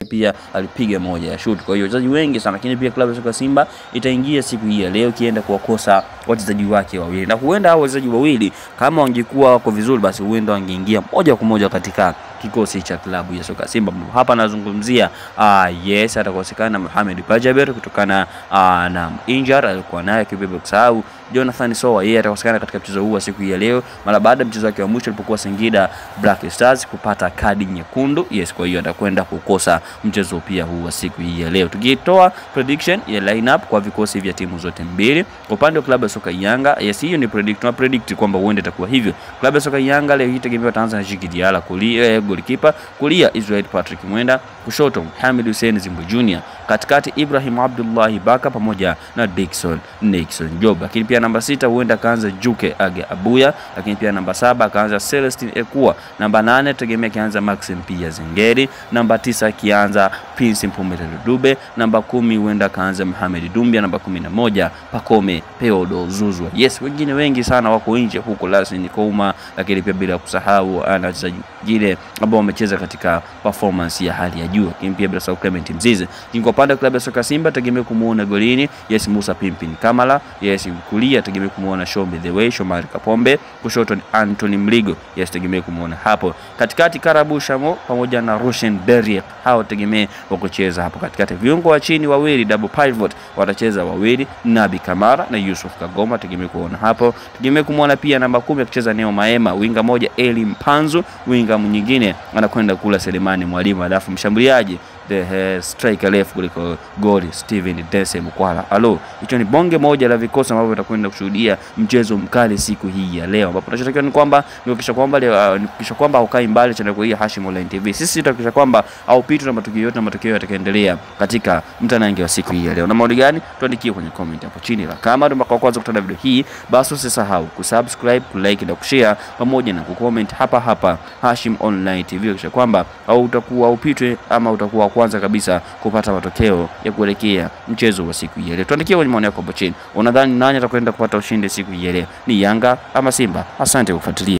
pia alipiga moja ya shoot. Kwa hiyo wachezaji wengi sana, lakini pia klabu ya soka Simba itaingia siku hii ya leo kienda kuwakosa wachezaji wake wawili, na huenda hao wachezaji wawili kama wangekuwa wako vizuri, basi huenda wangeingia moja kwa moja katika kikosi cha klabu ya soka Simba. Hapa nazungumzia yes, atakosekana Mohamed Bajaber kutokana na injury alikuwa naye, kibebe kusahau Jonathan Sowa, yeye atakosekana katika mchezo huu siku hii ya leo mara baada ya mchezo wake wa mwisho alipokuwa Singida Black Stars kupata kadi nyekundu. Yes, kwa hiyo atakwenda kukosa mchezo pia huu siku hii ya leo. Tukitoa prediction ya lineup kwa vikosi vya timu zote mbili, kwa upande wa klabu ya soka Yanga, yes, hiyo ni predict kwamba huenda itakuwa hivyo. Klabu ya soka Yanga leo hii tegemea ataanza na Djigui Diarra kulia goalkeeper, kulia Israel Patrick Mwenda, kushoto Hamid Hussein Zimbu Junior, katikati Ibrahim Abdullah Baka pamoja na Dickson Nixon Job. Lakini pia namba 6 huenda kaanza Juke Age Abuya, lakini pia namba 7 kaanza Celestine Ekua, namba 8 tegemea kianza Maxim Pia Zengeri, namba 9 kianza Prince Mpumelelo Dube, namba 10 huenda kaanza Mohamed Dumbia, namba 11 Pacome Peodo Zuzwa. Yes, wengine wengi sana wako nje huko, Lasini Kouma, lakini pia bila kusahau ana wachezaji wengine ambao wamecheza katika performance ya hali ya juu, lakini pia bila kusahau Clement Mzize. Kwa upande wa klabu ya soka Simba tegemea kumuona golini, yes, Musa Pimpin Kamala, yes, kulia tegemea kumuona Shombe the Way Shomari Kapombe, kushoto ni Anthony Mligo, yes, tegemea kumuona hapo. Katikati Karabu Shamo pamoja na Roshan Derrick, hao tegemea wakucheza hapo katikati. Viungo wa chini wawili double pivot watacheza wawili, Nabi Kamara na Yusuf Kagoma, tegemea kuona hapo. Tegemea kumuona pia namba 10 akicheza Neo Maema, winga moja Eli Mpanzu, winga mwingine anakwenda kula Selemani Mwalimu, alafu mshambuliaji the striker left kuliko goli Steven Dese Mkwala. Alo, hicho ni bonge moja la vikosi ambavyo tutakwenda kushuhudia mchezo mkali siku hii ya leo, ambapo tunachotakiwa ni kwamba nikisha kwamba ukai mbali cha kwa hii Hashim Online TV. Sisi tutakisha kwamba au pitu na matukio yote na matokeo yatakaendelea katika mtanange wa siku hii ya leo. Na maoni gani? Tuandikie kwenye comment hapo chini. La kama ndio mara kwanza kutana video hii, basi usisahau kusubscribe, kulike na kushare pamoja na kucomment hapa Hashim Online TV, kisha kwamba au utakuwa upitwe ama utakuwa kwanza kabisa kupata matokeo ya kuelekea mchezo wa siku hii ya leo. Tuandikie kwenye maoni yako hapo chini. Unadhani nani atakwenda kupata ushindi siku hii ya leo? Ni Yanga ama Simba? Asante kwa kufuatilia.